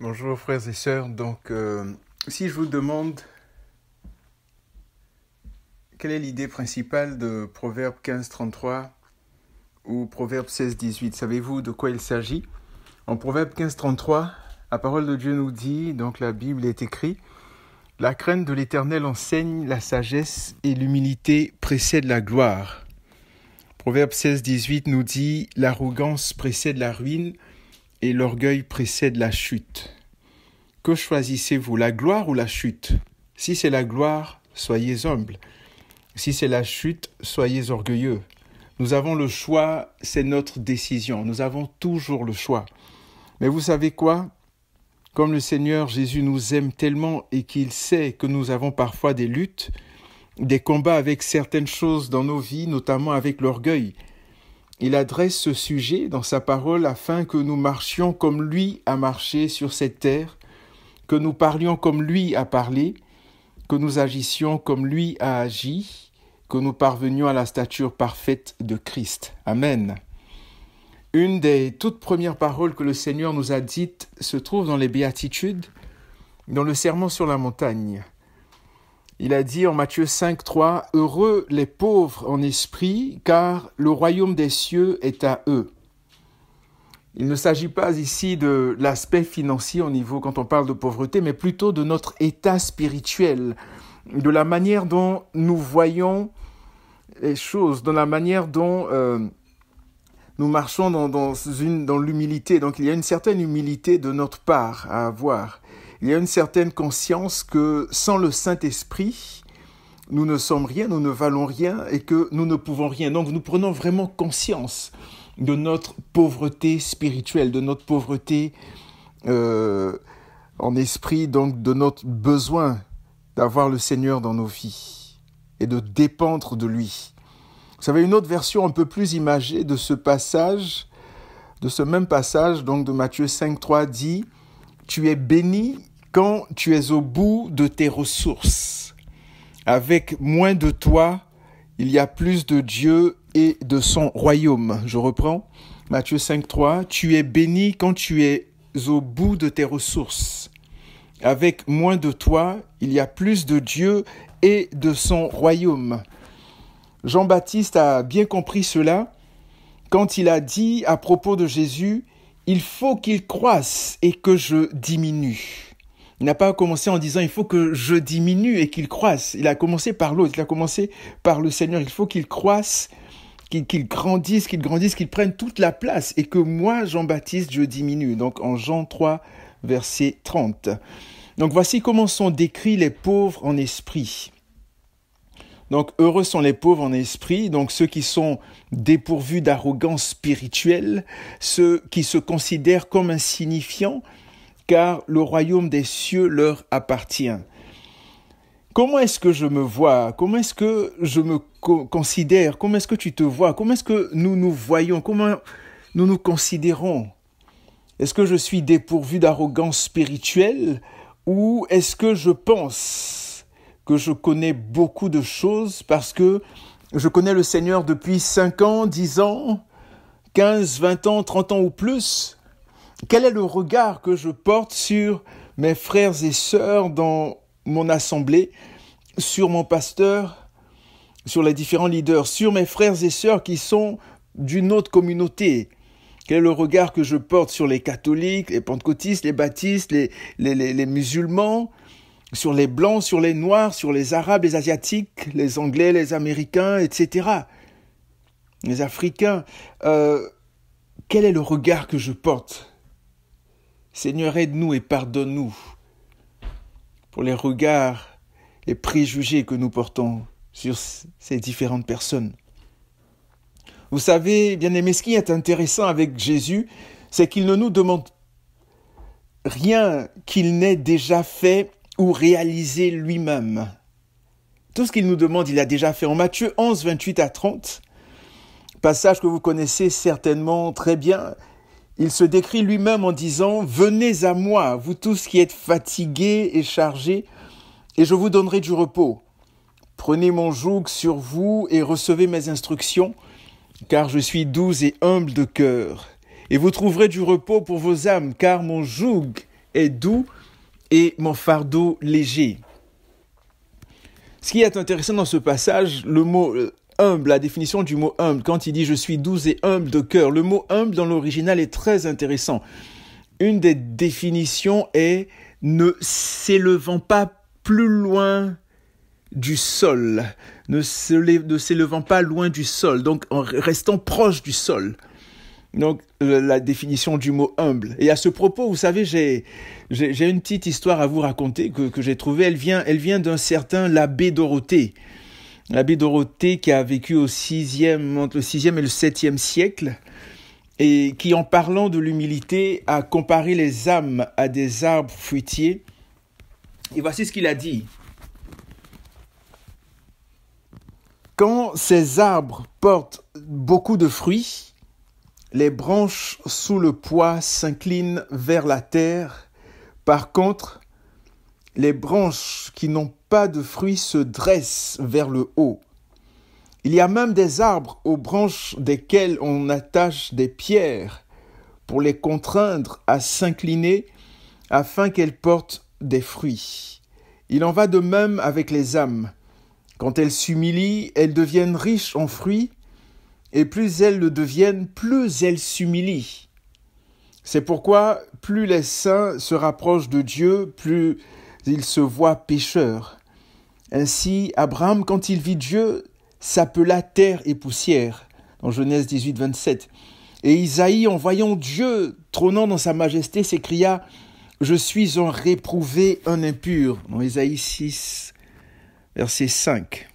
Bonjour frères et sœurs. Si je vous demande quelle est l'idée principale de Proverbe 15-33 ou Proverbe 16-18, savez-vous de quoi il s'agit? En Proverbe 15-33, la parole de Dieu nous dit, donc la Bible est écrite, « La crainte de l'Éternel enseigne la sagesse et l'humilité précède la gloire. » Proverbe 16-18 nous dit, « L'arrogance précède la ruine et l'orgueil précède la chute. » Que choisissez-vous, la gloire ou la chute? Si c'est la gloire, soyez humble. Si c'est la chute, soyez orgueilleux. Nous avons le choix, c'est notre décision. Nous avons toujours le choix. Mais vous savez quoi? Comme le Seigneur Jésus nous aime tellement et qu'il sait que nous avons parfois des luttes, des combats avec certaines choses dans nos vies, notamment avec l'orgueil, il adresse ce sujet dans sa parole afin que nous marchions comme lui a marché sur cette terre, que nous parlions comme lui a parlé, que nous agissions comme lui a agi, que nous parvenions à la stature parfaite de Christ. Amen. Une des toutes premières paroles que le Seigneur nous a dites se trouve dans les Béatitudes, dans le Sermon sur la montagne. Il a dit en Matthieu 5:3, « Heureux les pauvres en esprit, car le royaume des cieux est à eux. » Il ne s'agit pas ici de l'aspect financier au niveau quand on parle de pauvreté, mais plutôt de notre état spirituel, de la manière dont nous voyons les choses, de la manière dont nous marchons dans l'humilité. Donc il y a une certaine humilité de notre part à avoir. Il y a une certaine conscience que sans le Saint-Esprit, nous ne sommes rien, nous ne valons rien et que nous ne pouvons rien. Donc nous prenons vraiment conscience de notre pauvreté spirituelle, de notre pauvreté en esprit, donc de notre besoin d'avoir le Seigneur dans nos vies et de dépendre de lui. Vous savez, une autre version un peu plus imagée de ce passage, de ce même passage, donc de Matthieu 5:3 dit « Tu es béni quand tu es au bout de tes ressources. Avec moins de toi, il y a plus de Dieu et de son royaume. » Je reprends, Matthieu 5:3, « Tu es béni quand tu es au bout de tes ressources. Avec moins de toi, il y a plus de Dieu et de son royaume. » Jean-Baptiste a bien compris cela quand il a dit à propos de Jésus, « Il faut qu'il croisse et que je diminue. » Il n'a pas commencé en disant « il faut que je diminue et qu'il croisse ». Il a commencé par l'autre, il a commencé par le Seigneur. Il faut qu'il croisse, qu'il grandisse, qu'il prenne toute la place et que moi, Jean-Baptiste, je diminue. Donc en Jean 3, verset 30. Donc voici comment sont décrits les pauvres en esprit. Donc heureux sont les pauvres en esprit, donc ceux qui sont dépourvus d'arrogance spirituelle, ceux qui se considèrent comme insignifiants, car le royaume des cieux leur appartient. Comment est-ce que je me vois? Comment est-ce que je me considère? Comment est-ce que tu te vois? Comment est-ce que nous nous voyons? Comment nous nous considérons? Est-ce que je suis dépourvu d'arrogance spirituelle ou est-ce que je pense que je connais beaucoup de choses parce que je connais le Seigneur depuis 5 ans, 10 ans, 15, 20 ans, 30 ans ou plus? Quel est le regard que je porte sur mes frères et sœurs dans mon assemblée, sur mon pasteur, sur les différents leaders, sur mes frères et sœurs qui sont d'une autre communauté? Quel est le regard que je porte sur les catholiques, les pentecôtistes, les baptistes, les musulmans, sur les blancs, sur les noirs, sur les arabes, les asiatiques, les anglais, les américains, etc. Les africains. Quel est le regard que je porte? Seigneur, aide-nous et pardonne-nous pour les regards, les préjugés que nous portons sur ces différentes personnes. Vous savez, bien-aimés, ce qui est intéressant avec Jésus, c'est qu'il ne nous demande rien qu'il n'ait déjà fait ou réalisé lui-même. Tout ce qu'il nous demande, il a déjà fait. En Matthieu 11, 28 à 30, passage que vous connaissez certainement très bien, il se décrit lui-même en disant « Venez à moi, vous tous qui êtes fatigués et chargés, et je vous donnerai du repos. Prenez mon joug sur vous et recevez mes instructions, car je suis doux et humble de cœur. Et vous trouverez du repos pour vos âmes, car mon joug est doux et mon fardeau léger. Ce qui est intéressant dans ce passage, le mot humble, la définition du mot humble, quand il dit « je suis doux et humble de cœur », le mot humble dans l'original est très intéressant. Une des définitions est « ne s'élevant pas plus loin du sol », ne s'élevant pas loin du sol, donc en restant proche du sol. Donc, la définition du mot humble. Et à ce propos, vous savez, j'ai une petite histoire à vous raconter que j'ai trouvée. Elle vient d'un certain l'abbé Dorothée. L'abbé Dorothée qui a vécu entre le 6e et le 7e siècle et qui, en parlant de l'humilité, a comparé les âmes à des arbres fruitiers. Et voici ce qu'il a dit. Quand ces arbres portent beaucoup de fruits, les branches sous le poids s'inclinent vers la terre. Par contre, les branches qui n'ont pas de fruits se dressent vers le haut. Il y a même des arbres aux branches desquels on attache des pierres pour les contraindre à s'incliner afin qu'elles portent des fruits. Il en va de même avec les âmes. Quand elles s'humilient, elles deviennent riches en fruits. Et plus elles le deviennent, plus elles s'humilient. C'est pourquoi plus les saints se rapprochent de Dieu, plus ils se voient pécheurs. Ainsi, Abraham, quand il vit Dieu, s'appela terre et poussière, dans Genèse 18, 27. Et Isaïe, en voyant Dieu trônant dans sa majesté, s'écria « Je suis un réprouvé, un impur », dans Isaïe 6, verset 5.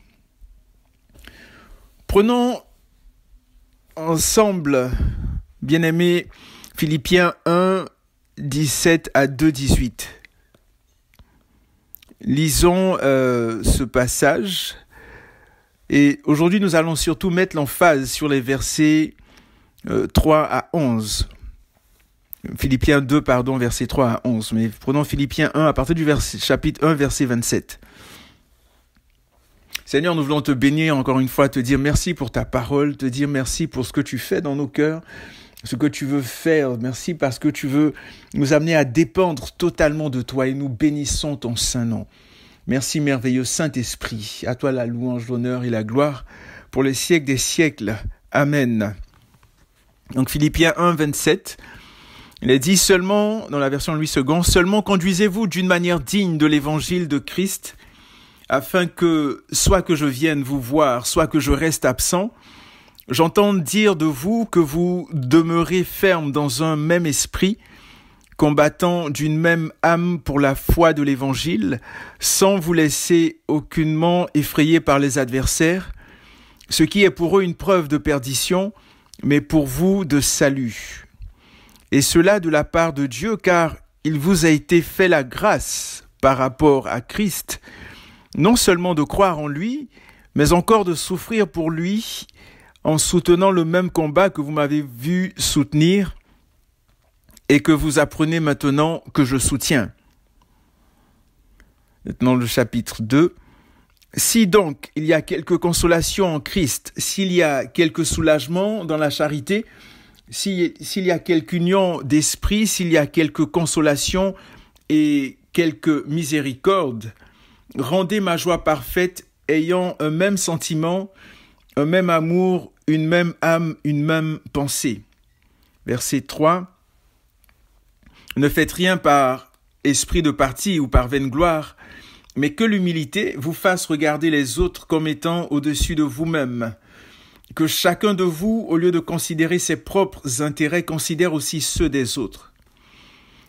Prenons ensemble, bien-aimés, Philippiens 1, 17 à 2, 18. Lisons ce passage et aujourd'hui nous allons surtout mettre l'emphase sur les versets 3 à 11. Philippiens 2, versets 3 à 11. Mais prenons Philippiens 1 à partir du chapitre 1, verset 27. Seigneur, nous voulons te bénir encore une fois, te dire merci pour ta parole, te dire merci pour ce que tu fais dans nos cœurs, ce que tu veux faire. Merci parce que tu veux nous amener à dépendre totalement de toi et nous bénissons ton saint nom. Merci merveilleux Saint-Esprit, à toi la louange, l'honneur et la gloire pour les siècles des siècles. Amen. Donc Philippiens 1, 27, il est dit seulement, dans la version Louis II, seulement conduisez-vous d'une manière digne de l'évangile de Christ, afin que, soit que je vienne vous voir, soit que je reste absent, j'entende dire de vous que vous demeurez ferme dans un même esprit, combattant d'une même âme pour la foi de l'Évangile, sans vous laisser aucunement effrayer par les adversaires, ce qui est pour eux une preuve de perdition, mais pour vous de salut. Et cela de la part de Dieu, car il vous a été fait la grâce par rapport à Christ, non seulement de croire en lui, mais encore de souffrir pour lui en soutenant le même combat que vous m'avez vu soutenir et que vous apprenez maintenant que je soutiens. Maintenant le chapitre 2. Si donc il y a quelque consolation en Christ, s'il y a quelque soulagement dans la charité, s'il y a quelque union d'esprit, s'il y a quelque consolation et quelque miséricorde, rendez ma joie parfaite, ayant un même sentiment, un même amour, une même âme, une même pensée. Verset 3. Ne faites rien par esprit de parti ou par vaine gloire, mais que l'humilité vous fasse regarder les autres comme étant au-dessus de vous-même. Que chacun de vous, au lieu de considérer ses propres intérêts, considère aussi ceux des autres.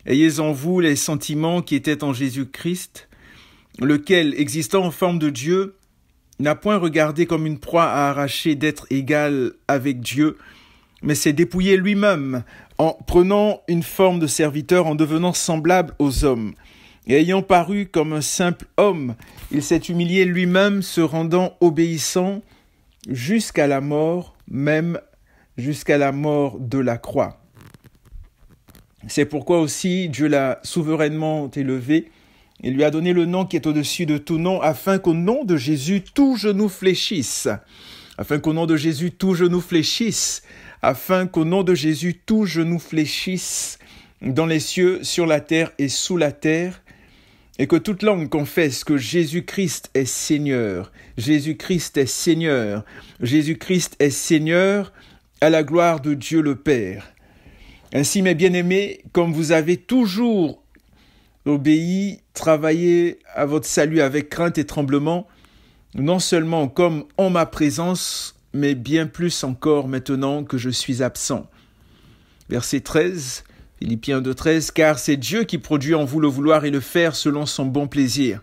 Ayez en vous les sentiments qui étaient en Jésus-Christ, lequel, existant en forme de Dieu, n'a point regardé comme une proie à arracher d'être égal avec Dieu, mais s'est dépouillé lui-même en prenant une forme de serviteur, en devenant semblable aux hommes. Et ayant paru comme un simple homme, il s'est humilié lui-même, se rendant obéissant jusqu'à la mort, même jusqu'à la mort de la croix. C'est pourquoi aussi Dieu l'a souverainement élevé. Il lui a donné le nom qui est au-dessus de tout nom, afin qu'au nom de Jésus, tout genou fléchisse. Afin qu'au nom de Jésus, tout genou fléchisse. Afin qu'au nom de Jésus, tout genou fléchisse dans les cieux, sur la terre et sous la terre, et que toute langue confesse que Jésus-Christ est Seigneur, Jésus-Christ est Seigneur, Jésus-Christ est Seigneur, à la gloire de Dieu le Père. Ainsi, mes bien-aimés, comme vous avez toujours obéi, travaillé à votre salut avec crainte et tremblement, non seulement comme en ma présence, mais bien plus encore maintenant que je suis absent. Verset 13, Philippiens 2,13, « Car c'est Dieu qui produit en vous le vouloir et le faire selon son bon plaisir.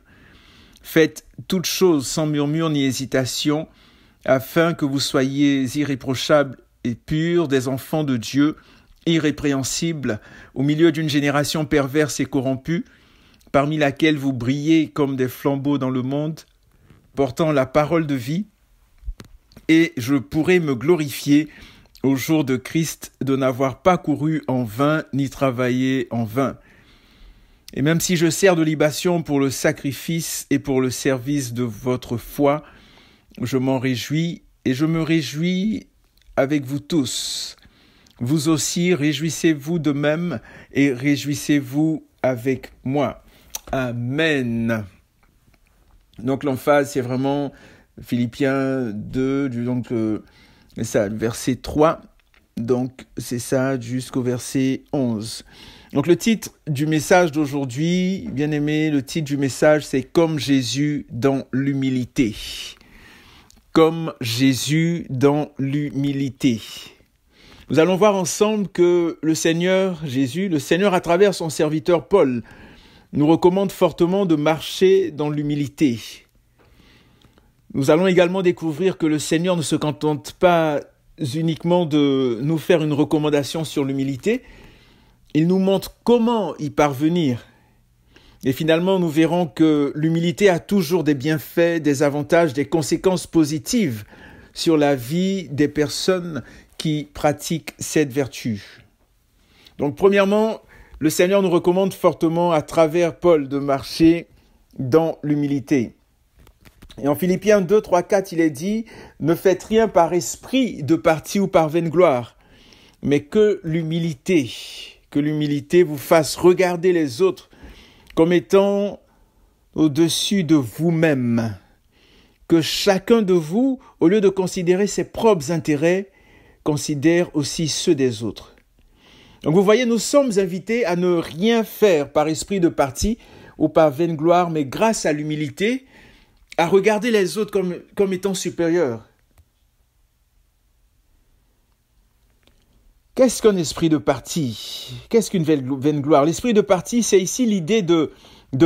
Faites toutes choses sans murmure ni hésitation, afin que vous soyez irréprochables et purs, des enfants de Dieu, irrépréhensibles, au milieu d'une génération perverse et corrompue, parmi laquelle vous brillez comme des flambeaux dans le monde, portant la parole de vie, et je pourrai me glorifier au jour de Christ de n'avoir pas couru en vain ni travaillé en vain. Et même si je sers de libation pour le sacrifice et pour le service de votre foi, je m'en réjouis et je me réjouis avec vous tous. Vous aussi, réjouissez-vous de même et réjouissez-vous avec moi. Amen. Donc l'emphase, c'est vraiment Philippiens 2, donc ça, verset 3. Donc c'est ça jusqu'au verset 11. Donc le titre du message d'aujourd'hui, bien aimé, le titre du message, c'est « Comme Jésus dans l'humilité ». Comme Jésus dans l'humilité. Nous allons voir ensemble que le Seigneur Jésus, le Seigneur à travers son serviteur Paul, nous recommande fortement de marcher dans l'humilité. Nous allons également découvrir que le Seigneur ne se contente pas uniquement de nous faire une recommandation sur l'humilité, il nous montre comment y parvenir. Et finalement, nous verrons que l'humilité a toujours des bienfaits, des avantages, des conséquences positives sur la vie des personnes qui pratiquent cette vertu. Donc, premièrement, le Seigneur nous recommande fortement à travers Paul de marcher dans l'humilité. Et en Philippiens 2, 3, 4, il est dit « Ne faites rien par esprit de parti ou par vaine gloire, mais que l'humilité vous fasse regarder les autres comme étant au-dessus de vous-même. Que chacun de vous, au lieu de considérer ses propres intérêts, considère aussi ceux des autres. » Donc vous voyez, nous sommes invités à ne rien faire par esprit de parti ou par vaine gloire, mais grâce à l'humilité, à regarder les autres comme étant supérieurs. Qu'est-ce qu'un esprit de parti? Qu'est-ce qu'une vaine gloire? L'esprit de parti, c'est ici l'idée de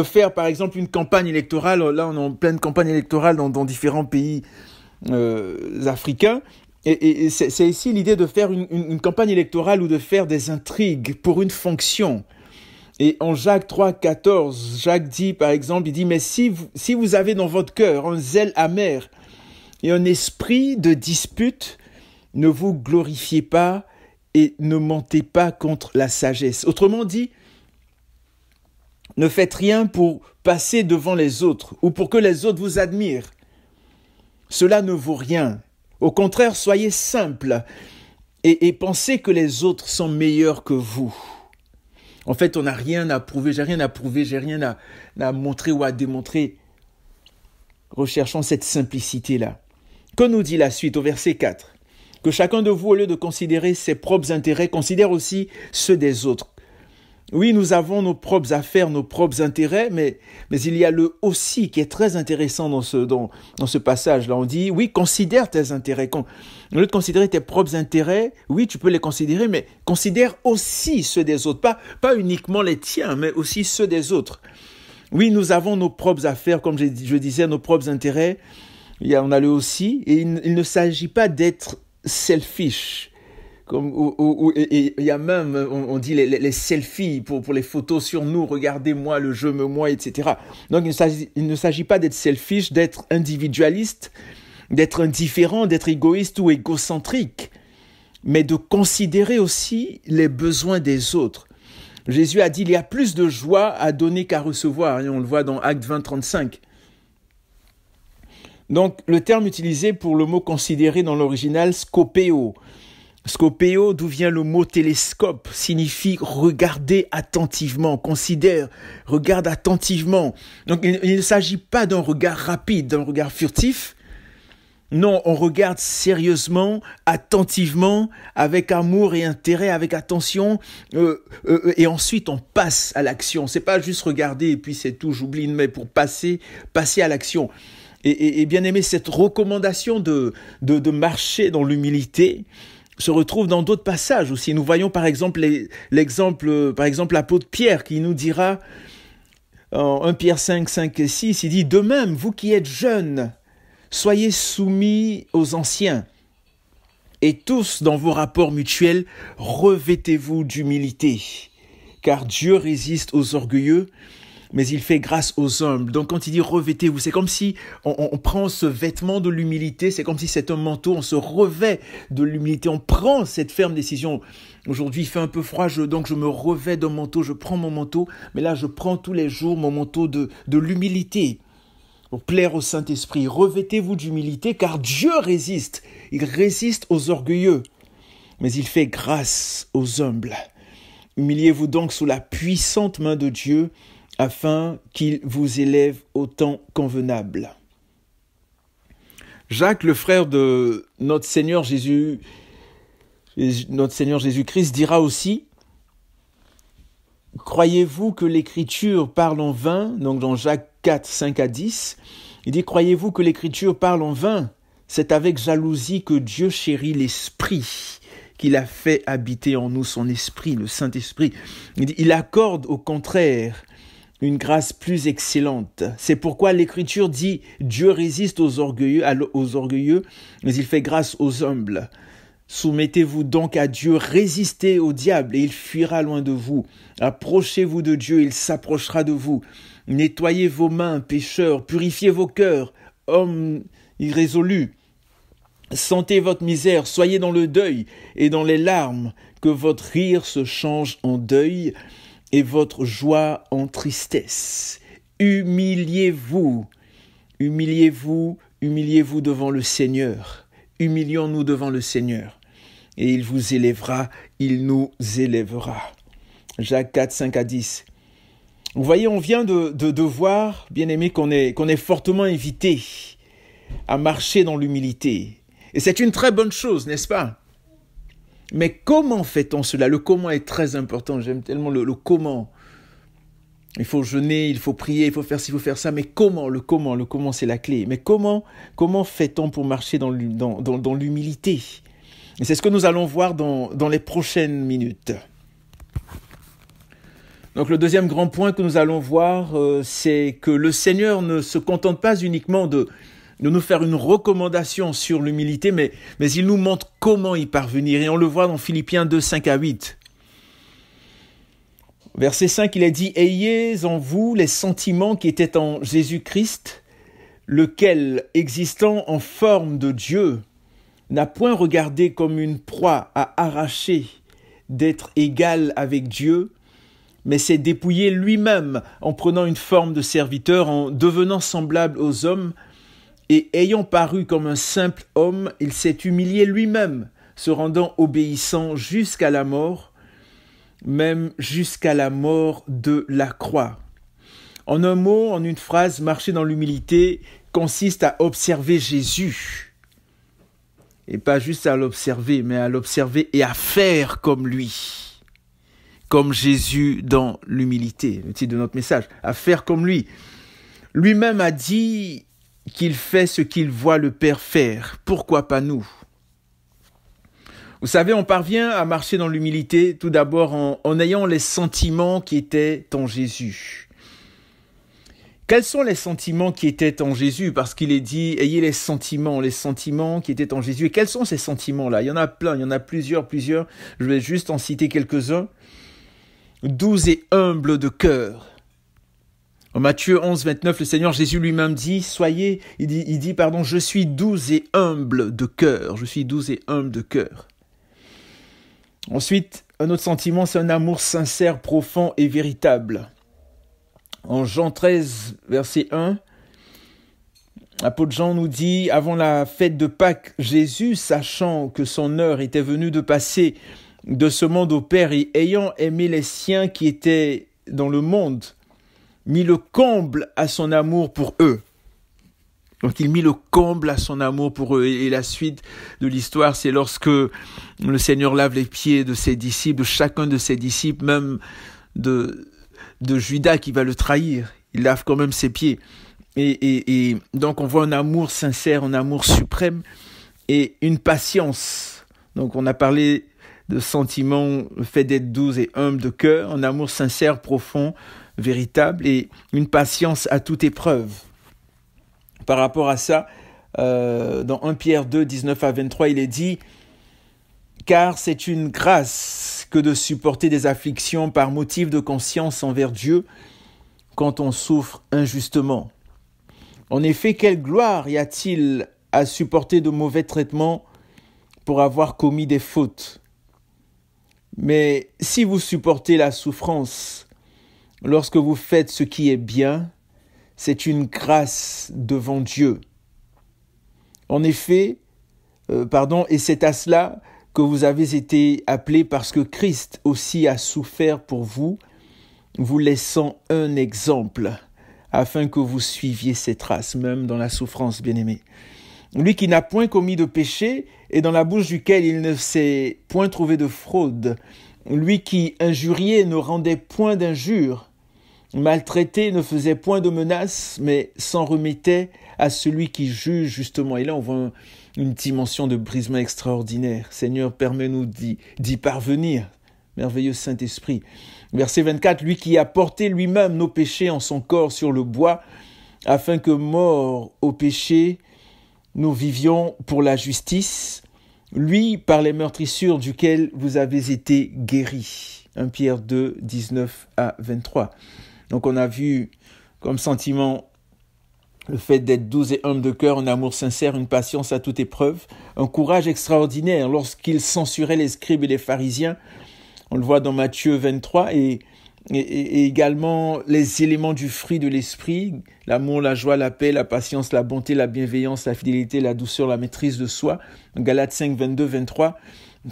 faire, par exemple, une campagne électorale. Là, on est en pleine campagne électorale dans différents pays africains. Et c'est ici l'idée de faire une campagne électorale ou de faire des intrigues pour une fonction. Et en Jacques 3, 14, Jacques dit, par exemple, il dit « Mais si vous avez dans votre cœur un zèle amer et un esprit de dispute, ne vous glorifiez pas et ne mentez pas contre la sagesse. » Autrement dit, ne faites rien pour passer devant les autres ou pour que les autres vous admirent. Cela ne vaut rien. Au contraire, soyez simples et pensez que les autres sont meilleurs que vous. En fait, on n'a rien à prouver, j'ai rien à montrer ou à démontrer. Recherchons cette simplicité-là. Que nous dit la suite au verset 4 ? Que chacun de vous, au lieu de considérer ses propres intérêts, considère aussi ceux des autres. Oui, nous avons nos propres affaires, nos propres intérêts, mais il y a le « aussi » qui est très intéressant dans ce passage-là. On dit, oui, considère tes intérêts. Au lieu de considérer tes propres intérêts, oui, tu peux les considérer, mais considère aussi ceux des autres. Pas uniquement les tiens, mais aussi ceux des autres. Oui, nous avons nos propres affaires, comme je disais, nos propres intérêts. On a le « aussi », et il ne s'agit pas d'être selfish. Il y a même, on dit les selfies pour les photos sur nous, regardez-moi, le je me moi, etc. Donc il ne s'agit pas d'être selfish, d'être individualiste, d'être indifférent, d'être égoïste ou égocentrique, mais de considérer aussi les besoins des autres. Jésus a dit, il y a plus de joie à donner qu'à recevoir, et on le voit dans Actes 20, 35. Donc le terme utilisé pour le mot considérer dans l'original, scopéo, Scopéo, d'où vient le mot télescope, signifie regarder attentivement, considère, regarde attentivement. Donc il ne s'agit pas d'un regard rapide, d'un regard furtif. Non, on regarde sérieusement, attentivement, avec amour et intérêt, avec attention, et ensuite on passe à l'action. C'est pas juste regarder et puis c'est tout, j'oublie, mais pour passer à l'action. Et bien aimé, cette recommandation de marcher dans l'humilité se retrouve dans d'autres passages aussi. Nous voyons par exemple l'apôtre Pierre qui nous dira en 1 Pierre 5, 5 et 6, il dit « De même, vous qui êtes jeunes, soyez soumis aux anciens, et tous dans vos rapports mutuels, revêtez-vous d'humilité, car Dieu résiste aux orgueilleux, mais il fait grâce aux humbles. » Donc quand il dit revêtez-vous, c'est comme si on prend ce vêtement de l'humilité, c'est comme si c'est un manteau, on se revêt de l'humilité, on prend cette ferme décision. Aujourd'hui il fait un peu froid, donc je me revêt d'un manteau, je prends mon manteau, mais là je prends tous les jours mon manteau de l'humilité. Pour plaire au Saint-Esprit, revêtez-vous d'humilité, car Dieu résiste. Il résiste aux orgueilleux, mais il fait grâce aux humbles. Humiliez-vous donc sous la puissante main de Dieu, afin qu'il vous élève au temps convenable. Jacques, le frère de notre Seigneur Jésus-Christ, dira aussi: croyez-vous que l'Écriture parle en vain? Donc dans Jacques 4, 5 à 10, il dit: croyez-vous que l'Écriture parle en vain? C'est avec jalousie que Dieu chérit l'Esprit, qu'il a fait habiter en nous son Esprit, le Saint-Esprit. Il dit: il accorde au contraire une grâce plus excellente. C'est pourquoi l'Écriture dit: Dieu résiste aux orgueilleux, mais il fait grâce aux humbles. Soumettez-vous donc à Dieu, résistez au diable et il fuira loin de vous. Approchez-vous de Dieu, il s'approchera de vous. Nettoyez vos mains, pécheurs, purifiez vos cœurs, hommes irrésolus. Sentez votre misère, soyez dans le deuil et dans les larmes, que votre rire se change en deuil et votre joie en tristesse. Humiliez-vous devant le Seigneur. Humilions-nous devant le Seigneur. Et il vous élèvera, il nous élèvera. Jacques 4, 5 à 10. Vous voyez, on vient de voir, bien aimé, qu'on est fortement invité à marcher dans l'humilité. Et c'est une très bonne chose, n'est-ce pas? Mais comment fait-on cela? Le comment est très important. J'aime tellement le comment. Il faut jeûner, il faut prier, il faut faire ci, il faut faire ça. Mais comment? Le comment c'est la clé. Mais comment fait-on pour marcher dans l'humilité? Et c'est ce que nous allons voir dans les prochaines minutes. Donc le deuxième grand point que nous allons voir, c'est que le Seigneur ne se contente pas uniquement de nous faire une recommandation sur l'humilité, mais il nous montre comment y parvenir. Et on le voit dans Philippiens 2, 5 à 8. Verset 5, il est dit: « Ayez en vous les sentiments qui étaient en Jésus-Christ, lequel, existant en forme de Dieu, n'a point regardé comme une proie à arracher d'être égal avec Dieu, mais s'est dépouillé lui-même en prenant une forme de serviteur, en devenant semblable aux hommes, et ayant paru comme un simple homme, il s'est humilié lui-même, se rendant obéissant jusqu'à la mort, même jusqu'à la mort de la croix. » En un mot, en une phrase, marcher dans l'humilité consiste à observer Jésus. Et pas juste à l'observer, mais à l'observer et à faire comme lui. Comme Jésus dans l'humilité, le titre de notre message. À faire comme lui. Lui-même a dit qu'il fait ce qu'il voit le Père faire. Pourquoi pas nous? Vous savez, on parvient à marcher dans l'humilité tout d'abord en ayant les sentiments qui étaient en Jésus. Quels sont les sentiments qui étaient en Jésus? Parce qu'il est dit, ayez les sentiments qui étaient en Jésus. Et quels sont ces sentiments-là? Il y en a plein, il y en a plusieurs. Je vais juste en citer quelques-uns. Doux et humble de cœur. En Matthieu 11, 29, le Seigneur Jésus lui-même dit, je suis doux et humble de cœur. Je suis doux et humble de cœur. Ensuite, un autre sentiment, c'est un amour sincère, profond et véritable. En Jean 13, verset 1, L'apôtre Jean nous dit, avant la fête de Pâques, Jésus, sachant que son heure était venue de passer de ce monde au Père et ayant aimé les siens qui étaient dans le monde, mit le comble à son amour pour eux. Donc il mit le comble à son amour pour eux. Et la suite de l'histoire, c'est lorsque le Seigneur lave les pieds de ses disciples, de chacun de ses disciples, même de Judas qui va le trahir. Il lave quand même ses pieds. Et donc on voit un amour sincère, un amour suprême et une patience. Donc on a parlé de sentiments, le fait d'être doux et humble de cœur, un amour sincère, profond, véritable et une patience à toute épreuve. Par rapport à ça, dans 1 Pierre 2, 19 à 23, il est dit « Car c'est une grâce que de supporter des afflictions par motif de conscience envers Dieu quand on souffre injustement. En effet, quelle gloire y a-t-il à supporter de mauvais traitements pour avoir commis des fautes ? Mais si vous supportez la souffrance lorsque vous faites ce qui est bien, c'est une grâce devant Dieu. En effet, et c'est à cela que vous avez été appelés parce que Christ aussi a souffert pour vous, vous laissant un exemple, afin que vous suiviez ses traces, même dans la souffrance, bien-aimés. Lui qui n'a point commis de péché, et dans la bouche duquel il ne s'est point trouvé de fraude. Lui qui injuriait ne rendait point d'injure, maltraité ne faisait point de menaces, mais s'en remettait à celui qui juge justement. Et là, on voit une dimension de brisement extraordinaire. Seigneur, permets-nous d'y parvenir. Merveilleux Saint-Esprit. Verset 24, lui qui a porté lui-même nos péchés en son corps sur le bois, afin que, morts au péché, nous vivions pour la justice, lui par les meurtrissures duquel vous avez été guéris. 1 Pierre 2, 19 à 23. Donc on a vu comme sentiment le fait d'être doux et humble de cœur, un amour sincère, une patience à toute épreuve, un courage extraordinaire lorsqu'il censurait les scribes et les pharisiens. On le voit dans Matthieu 23 et également les éléments du fruit de l'esprit, l'amour, la joie, la paix, la patience, la bonté, la bienveillance, la fidélité, la douceur, la maîtrise de soi. Galates 5, 22, 23,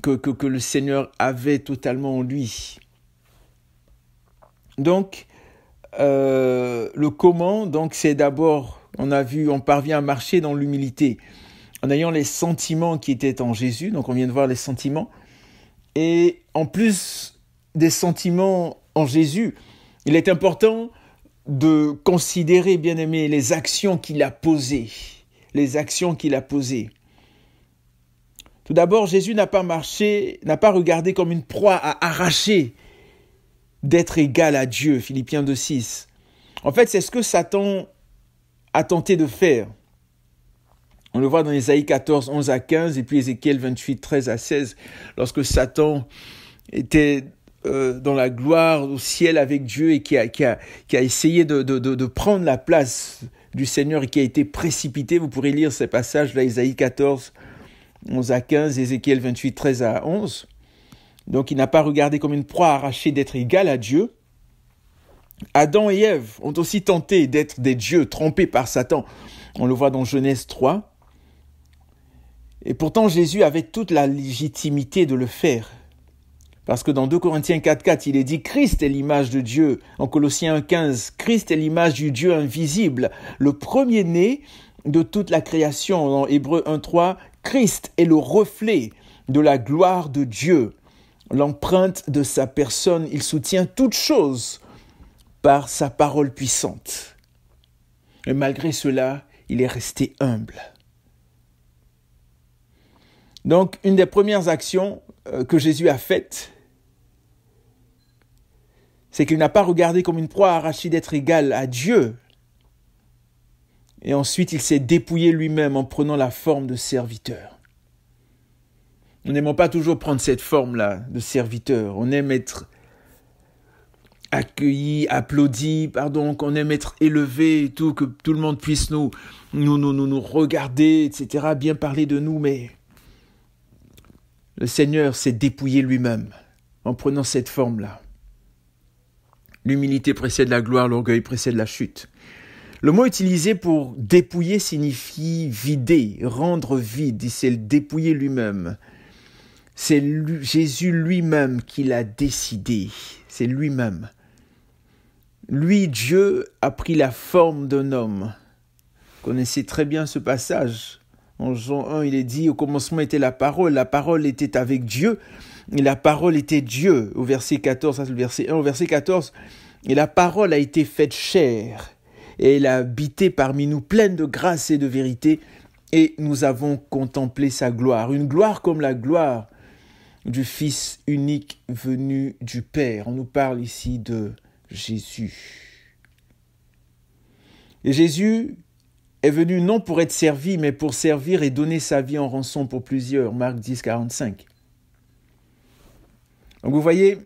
que le Seigneur avait totalement en lui. Donc, le comment, donc c'est d'abord, on parvient à marcher dans l'humilité, en ayant les sentiments qui étaient en Jésus, donc on vient de voir les sentiments, et en plus des sentiments en Jésus, il est important de considérer, bien aimé, les actions qu'il a posées. Tout d'abord, Jésus n'a pas regardé comme une proie à arracher d'être égal à Dieu, Philippiens 2,6. En fait, c'est ce que Satan a tenté de faire. On le voit dans Ésaïe 14, 11 à 15, et puis Ézéchiel 28, 13 à 16, lorsque Satan était dans la gloire au ciel avec Dieu et qui a essayé de prendre la place du Seigneur et qui a été précipité. Vous pourrez lire ces passages là, Ésaïe 14, 11 à 15, Ézéchiel 28, 13 à 11. Donc il n'a pas regardé comme une proie arrachée d'être égal à Dieu. Adam et Ève ont aussi tenté d'être des dieux trompés par Satan. On le voit dans Genèse 3. Et pourtant, Jésus avait toute la légitimité de le faire. Parce que dans 2 Corinthiens 4, il est dit « Christ est l'image de Dieu ». En Colossiens 1,15, « Christ est l'image du Dieu invisible, le premier-né de toute la création ». Dans Hébreux 1,3, « Christ est le reflet de la gloire de Dieu, l'empreinte de sa personne. Il soutient toutes choses par sa parole puissante. » Et malgré cela, il est resté humble. Donc, une des premières actions que Jésus a faites, c'est qu'il n'a pas regardé comme une proie arrachée d'être égal à Dieu. Et ensuite, il s'est dépouillé lui-même en prenant la forme de serviteur. Nous n'aimons pas toujours prendre cette forme-là de serviteur. On aime être accueilli, applaudi, qu'on aime être élevé et tout, que tout le monde puisse nous regarder, etc., bien parler de nous, mais le Seigneur s'est dépouillé lui-même en prenant cette forme-là. L'humilité précède la gloire, l'orgueil précède la chute. Le mot utilisé pour dépouiller signifie vider, rendre vide. Il s'est dépouillé lui-même. C'est Jésus lui-même qui l'a décidé. C'est lui-même. Lui, Dieu, a pris la forme d'un homme. Vous connaissez très bien ce passage. En Jean 1, il est dit, au commencement était la parole était avec Dieu, et la parole était Dieu. Au verset 14, ça c'est le verset 1, au verset 14, et la parole a été faite chair, et elle a habité parmi nous, pleine de grâce et de vérité, et nous avons contemplé sa gloire. Une gloire comme la gloire du Fils unique venu du Père. On nous parle ici de Jésus. Et Jésus est venu non pour être servi, mais pour servir et donner sa vie en rançon pour plusieurs. Marc 10, 45. Donc vous voyez,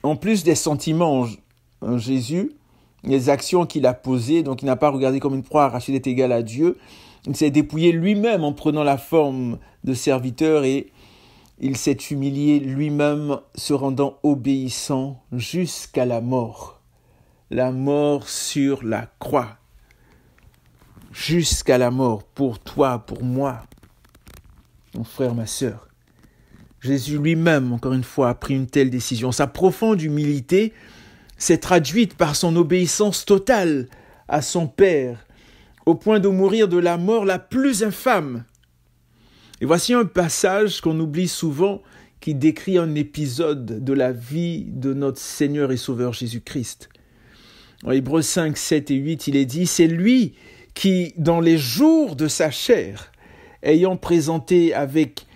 en plus des sentiments en Jésus, les actions qu'il a posées, donc il n'a pas regardé comme une proie arrachée d'être égal à Dieu, il s'est dépouillé lui-même en prenant la forme de serviteur et il s'est humilié lui-même, se rendant obéissant jusqu'à la mort sur la croix. Jusqu'à la mort, pour toi, pour moi, mon frère, ma sœur. Jésus lui-même, encore une fois, a pris une telle décision. Sa profonde humilité s'est traduite par son obéissance totale à son Père, au point de mourir de la mort la plus infâme. Et voici un passage qu'on oublie souvent, qui décrit un épisode de la vie de notre Seigneur et Sauveur Jésus-Christ. En Hébreux 5, 7 et 8, il est dit, « C'est lui qui, dans les jours de sa chair, ayant présenté avec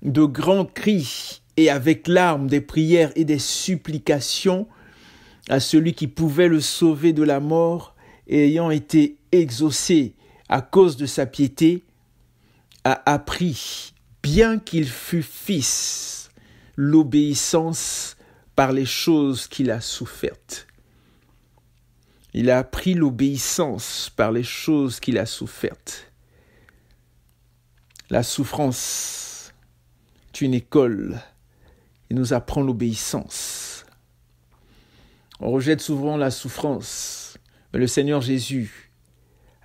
de grands cris et avec larmes des prières et des supplications à celui qui pouvait le sauver de la mort, et ayant été exaucé à cause de sa piété, a appris, bien qu'il fût fils, l'obéissance par les choses qu'il a souffertes. » Il a appris l'obéissance par les choses qu'il a souffertes. La souffrance est une école et nous apprend l'obéissance. On rejette souvent la souffrance, mais le Seigneur Jésus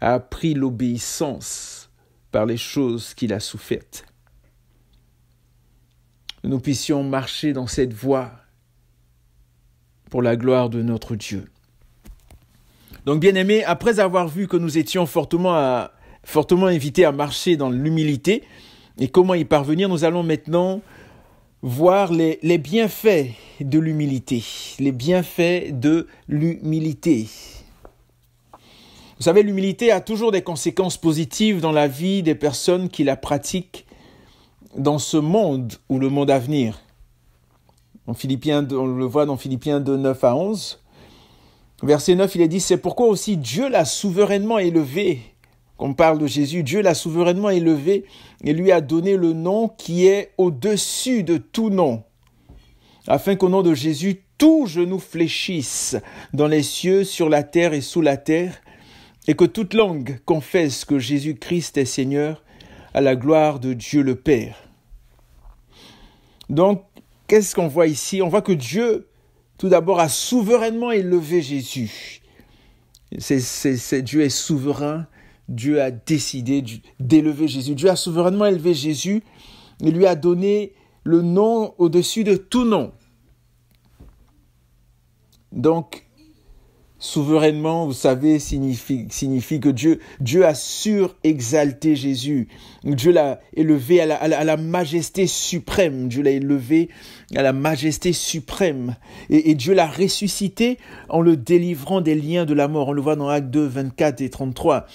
a appris l'obéissance par les choses qu'il a souffertes. Que nous puissions marcher dans cette voie pour la gloire de notre Dieu. Donc, bien-aimés, après avoir vu que nous étions fortement invités à marcher dans l'humilité et comment y parvenir, nous allons maintenant voir les bienfaits de l'humilité. Les bienfaits de l'humilité. Vous savez, l'humilité a toujours des conséquences positives dans la vie des personnes qui la pratiquent dans ce monde ou le monde à venir. On le voit dans Philippiens 2, 9 à 11. Verset 9, il est dit, « C'est pourquoi aussi Dieu l'a souverainement élevé. » On parle de Jésus, Dieu l'a souverainement élevé et lui a donné le nom qui est au-dessus de tout nom, afin qu'au nom de Jésus, tout genou fléchisse dans les cieux, sur la terre et sous la terre, et que toute langue confesse que Jésus-Christ est Seigneur, à la gloire de Dieu le Père. Donc, qu'est-ce qu'on voit ici? On voit que Dieu, tout d'abord, a souverainement élevé Jésus. Dieu est souverain. Dieu a décidé d'élever Jésus. Dieu a souverainement élevé Jésus et lui a donné le nom au-dessus de tout nom. Donc, souverainement, vous savez, signifie que Dieu a surexalté Jésus. Dieu l'a élevé à la majesté suprême. Dieu l'a élevé à la majesté suprême. Et Dieu l'a ressuscité en le délivrant des liens de la mort. On le voit dans Actes 2, 24 et 33.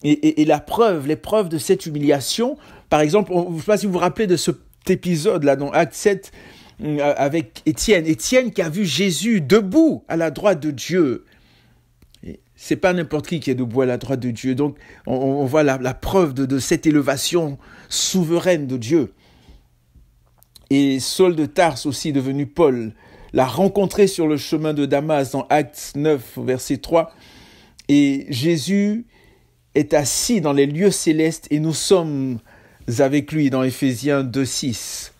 Et l'épreuve de cette humiliation, par exemple, je ne sais pas si vous vous rappelez de cet épisode-là dans Acte 7 avec Étienne. Étienne qui a vu Jésus debout à la droite de Dieu. C'est pas n'importe qui est debout à la droite de Dieu. Donc, on voit la preuve de cette élévation souveraine de Dieu. Et Saul de Tarse, aussi devenu Paul, l'a rencontré sur le chemin de Damas dans Actes 9, verset 3. Et Jésus est assis dans les lieux célestes et nous sommes avec lui dans Éphésiens 2, 6.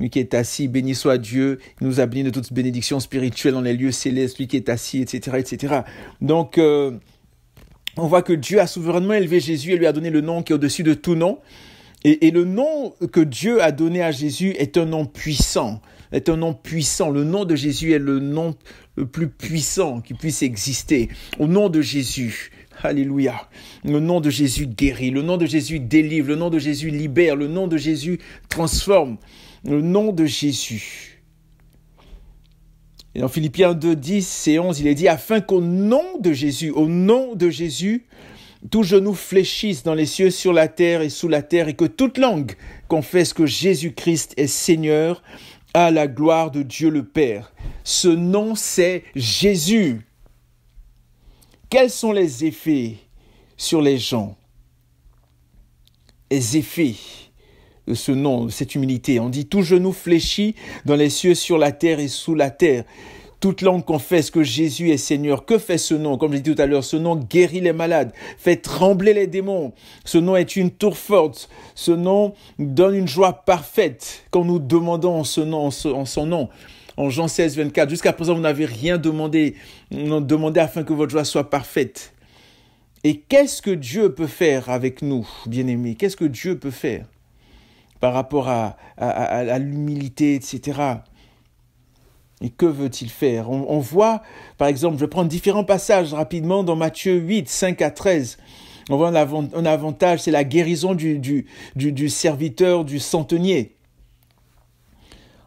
lui qui est assis, béni soit Dieu, il nous a bénis de toute bénédiction spirituelle dans les lieux célestes, lui qui est assis, etc., etc. Donc, on voit que Dieu a souverainement élevé Jésus et lui a donné le nom qui est au-dessus de tout nom. Et le nom que Dieu a donné à Jésus est un nom puissant. Le nom de Jésus est le nom le plus puissant qui puisse exister. Au nom de Jésus, alléluia. Le nom de Jésus guérit, le nom de Jésus délivre, le nom de Jésus libère, le nom de Jésus transforme. Le nom de Jésus. Et dans Philippiens 2, 10 et 11, il est dit, afin qu'au nom de Jésus, tout genou fléchisse dans les cieux, sur la terre et sous la terre, et que toute langue confesse que Jésus-Christ est Seigneur, à la gloire de Dieu le Père. Ce nom, c'est Jésus. Quels sont les effets sur les gens? Les effets de ce nom, de cette humilité. On dit tout genou fléchit dans les cieux, sur la terre et sous la terre. Toute langue confesse que Jésus est Seigneur. Que fait ce nom? Comme je l'ai dit tout à l'heure, ce nom guérit les malades, fait trembler les démons. Ce nom est une tour forte. Ce nom donne une joie parfaite quand nous demandons en son nom. En Jean 16, 24, jusqu'à présent, vous n'avez rien demandé. Demandez afin que votre joie soit parfaite. Et qu'est-ce que Dieu peut faire avec nous, bien-aimés? Qu'est-ce que Dieu peut faire par rapport à l'humilité, etc. Et que veut-il faire? On voit, par exemple, je vais prendre différents passages rapidement dans Matthieu 8, 5 à 13. On voit un avantage, c'est la guérison du serviteur, du centenier.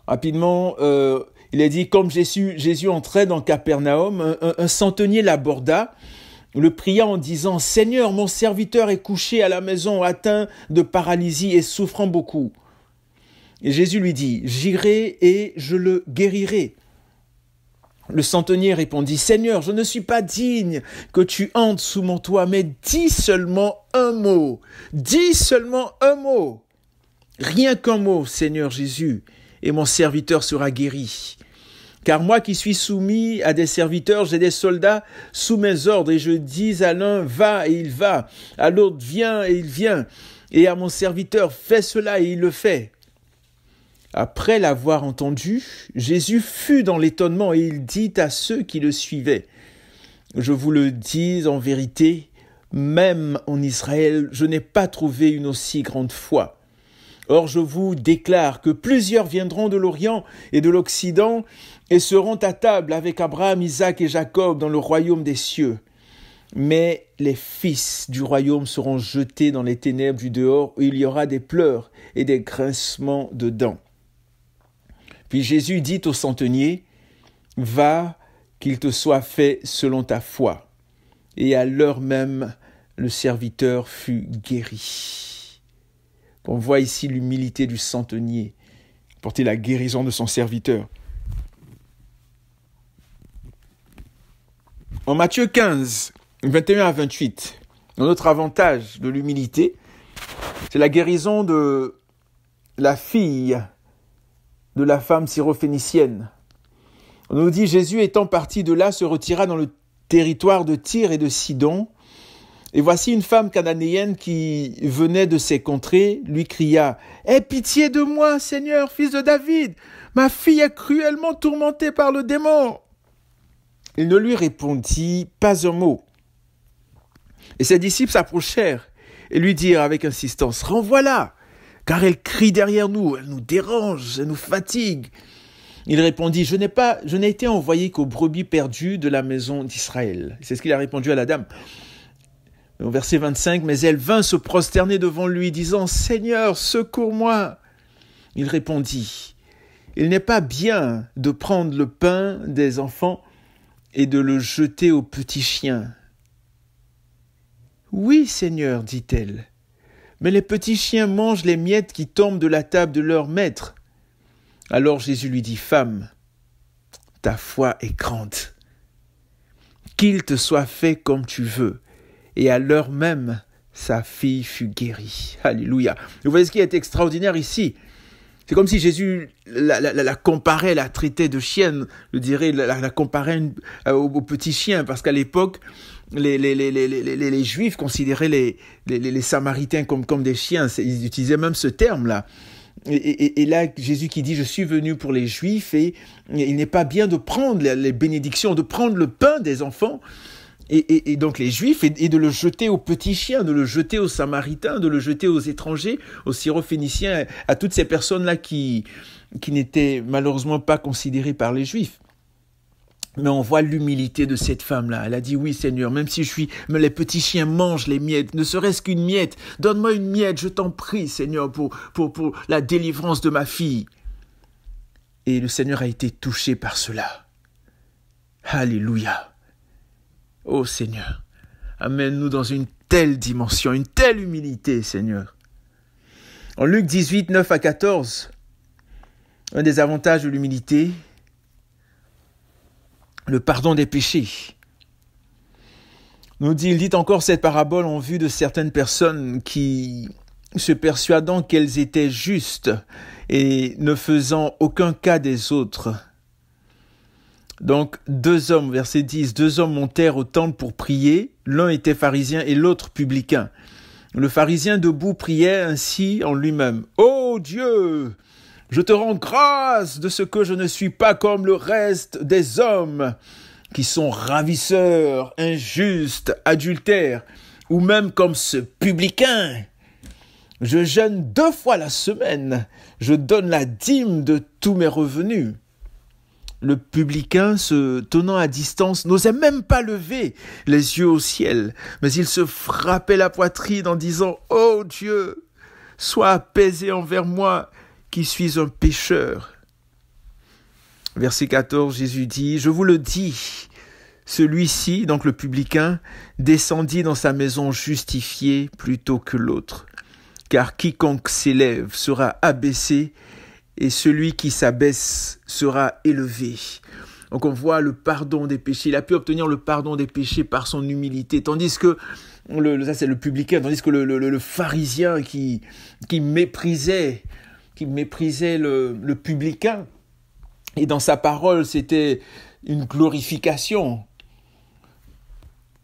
Rapidement, il est dit, comme Jésus entrait dans Capernaum, un centenier l'aborda, le pria en disant, « Seigneur, mon serviteur est couché à la maison, atteint de paralysie et souffrant beaucoup. » Et Jésus lui dit, « J'irai et je le guérirai. » Le centenier répondit, « Seigneur, je ne suis pas digne que tu entres sous mon toit, mais dis seulement un mot. Dis seulement un mot. Rien qu'un mot, Seigneur Jésus, et mon serviteur sera guéri. Car moi qui suis soumis à des serviteurs, j'ai des soldats sous mes ordres, et je dis à l'un, va, et il va, à l'autre, viens, et il vient, et à mon serviteur, fais cela, et il le fait. » Après l'avoir entendu, Jésus fut dans l'étonnement, et il dit à ceux qui le suivaient, « Je vous le dis en vérité, même en Israël, je n'ai pas trouvé une aussi grande foi. Or, je vous déclare que plusieurs viendront de l'Orient et de l'Occident et seront à table avec Abraham, Isaac et Jacob dans le royaume des cieux. Mais les fils du royaume seront jetés dans les ténèbres du dehors où il y aura des pleurs et des grincements de dents. » Puis Jésus dit au centenier, « Va, qu'il te soit fait selon ta foi. » Et à l'heure même, le serviteur fut guéri. On voit ici l'humilité du centenier, porter la guérison de son serviteur. En Matthieu 15, 21 à 28, un autre avantage de l'humilité, c'est la guérison de la fille de la femme syrophénicienne. On nous dit, Jésus étant parti de là, se retira dans le territoire de Tyr et de Sidon. Et voici une femme cananéenne qui venait de ces contrées, lui cria, « Aie pitié de moi, Seigneur, fils de David, ma fille est cruellement tourmentée par le démon. » Il ne lui répondit pas un mot. Et ses disciples s'approchèrent et lui dirent avec insistance, « Renvoie-la, car elle crie derrière nous, elle nous dérange, elle nous fatigue. » Il répondit, « Je n'ai été envoyé qu'aux brebis perdues de la maison d'Israël. » C'est ce qu'il a répondu à la dame. Au verset 25, « Mais elle vint se prosterner devant lui, disant, « Seigneur, secours-moi. » Il répondit, « Il n'est pas bien de prendre le pain des enfants et de le jeter aux petits chiens. »« Oui, Seigneur, dit-elle, mais les petits chiens mangent les miettes qui tombent de la table de leur maître. » Alors Jésus lui dit, « Femme, ta foi est grande. Qu'il te soit fait comme tu veux. » Et à l'heure même, sa fille fut guérie. Alléluia. Vous voyez ce qui est extraordinaire ici. C'est comme si Jésus la comparait, la traitait de chienne, je dirais, la comparait aux petits chiens, parce qu'à l'époque, les Juifs considéraient les Samaritains comme des chiens. Ils utilisaient même ce terme-là. Et là, Jésus qui dit, je suis venu pour les Juifs et il n'est pas bien de prendre les bénédictions, de prendre le pain des enfants et donc les Juifs et de le jeter aux petits chiens, de le jeter aux Samaritains, de le jeter aux étrangers, aux Syrophéniciens, à toutes ces personnes-là qui n'étaient malheureusement pas considérées par les Juifs. Mais on voit l'humilité de cette femme-là. Elle a dit, oui Seigneur, même si mais les petits chiens mangent les miettes, ne serait-ce qu'une miette, donne-moi une miette, je t'en prie Seigneur, pour la délivrance de ma fille. Et le Seigneur a été touché par cela. Alléluia. Oh Seigneur, amène-nous dans une telle dimension, une telle humilité Seigneur. En Luc 18, 9 à 14, un des avantages de l'humilité, le pardon des péchés. Il dit encore cette parabole en vue de certaines personnes qui, se persuadant qu'elles étaient justes et ne faisant aucun cas des autres. Donc, 2 hommes, verset 10, 2 hommes montèrent au temple pour prier, l'un était pharisien et l'autre publicain. Le pharisien debout priait ainsi en lui-même. « Ô Dieu, je te rends grâce de ce que je ne suis pas comme le reste des hommes qui sont ravisseurs, injustes, adultères, ou même comme ce publicain. Je jeûne 2 fois la semaine, je donne la dîme de tous mes revenus. » Le publicain, se tenant à distance, n'osait même pas lever les yeux au ciel, mais il se frappait la poitrine en disant « Ô Dieu, sois apaisé envers moi, qui suis un pécheur. » Verset 14, Jésus dit, « Je vous le dis, celui-ci, donc le publicain, descendit dans sa maison justifié plutôt que l'autre. Car quiconque s'élève sera abaissé, et celui qui s'abaisse sera élevé. » Donc on voit le pardon des péchés. Il a pu obtenir le pardon des péchés par son humilité, tandis que ça c'est le publicain, tandis que le pharisien qui méprisait le publicain, et dans sa parole c'était une glorification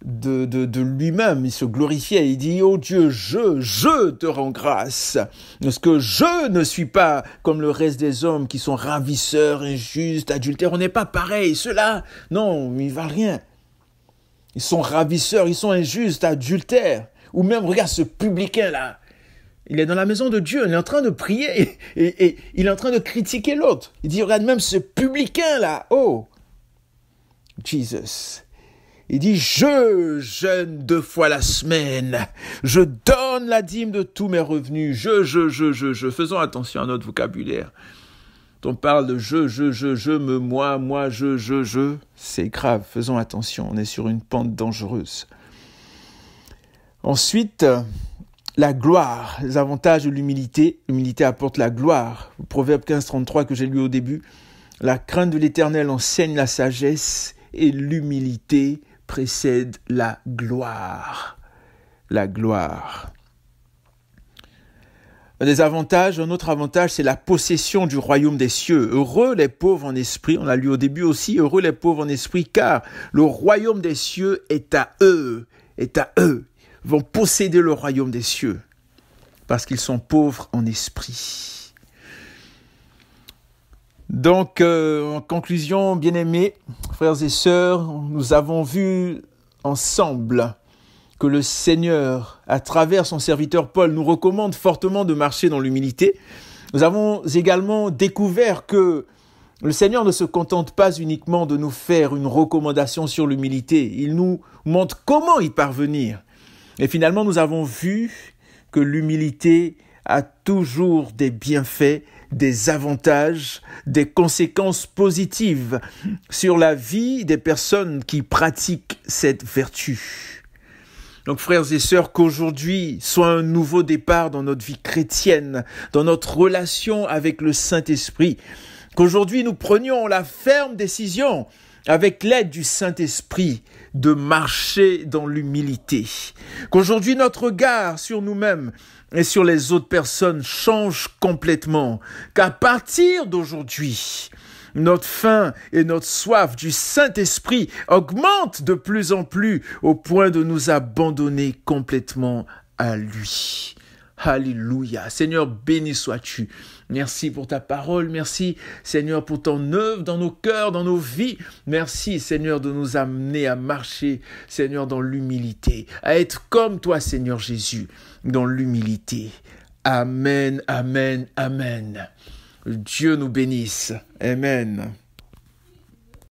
de lui-même. Il se glorifiait, il dit « Oh Dieu, je te rends grâce, parce que je ne suis pas comme le reste des hommes qui sont ravisseurs, injustes, adultères. » On n'est pas pareil, ceux-là, non, ils valent rien. Ils sont ravisseurs, ils sont injustes, adultères. Ou même, regarde ce publicain-là, il est dans la maison de Dieu, il est en train de prier et il est en train de critiquer l'autre. Il dit, regarde même ce publicain-là, oh, Jesus. Il dit, je jeûne 2 fois la semaine, je donne la dîme de tous mes revenus, je. Faisons attention à notre vocabulaire. On parle de moi, je. C'est grave, faisons attention, on est sur une pente dangereuse. Ensuite, la gloire, les avantages de l'humilité. L'humilité apporte la gloire. Proverbe 15:33 que j'ai lu au début. La crainte de l'Éternel enseigne la sagesse et l'humilité précède la gloire. La gloire. Un autre avantage, c'est la possession du royaume des cieux. Heureux les pauvres en esprit, on l'a lu au début aussi, heureux les pauvres en esprit, car le royaume des cieux est à eux. Ils vont posséder le royaume des cieux, parce qu'ils sont pauvres en esprit. Donc, en conclusion, bien-aimés, frères et sœurs, nous avons vu ensemble que le Seigneur, à travers son serviteur Paul, nous recommande fortement de marcher dans l'humilité. Nous avons également découvert que le Seigneur ne se contente pas uniquement de nous faire une recommandation sur l'humilité. Il nous montre comment y parvenir. Et finalement, nous avons vu que l'humilité a toujours des bienfaits, des avantages, des conséquences positives sur la vie des personnes qui pratiquent cette vertu. Donc, frères et sœurs, qu'aujourd'hui soit un nouveau départ dans notre vie chrétienne, dans notre relation avec le Saint-Esprit. Qu'aujourd'hui, nous prenions la ferme décision, avec l'aide du Saint-Esprit, de marcher dans l'humilité. Qu'aujourd'hui, notre regard sur nous-mêmes et sur les autres personnes change complètement. Qu'à partir d'aujourd'hui, notre faim et notre soif du Saint-Esprit augmentent de plus en plus au point de nous abandonner complètement à lui. Alléluia. Seigneur, béni sois-tu. Merci pour ta parole. Merci, Seigneur, pour ton œuvre dans nos cœurs, dans nos vies. Merci, Seigneur, de nous amener à marcher, Seigneur, dans l'humilité, à être comme toi, Seigneur Jésus, dans l'humilité. Amen, amen, amen. Dieu nous bénisse. Amen.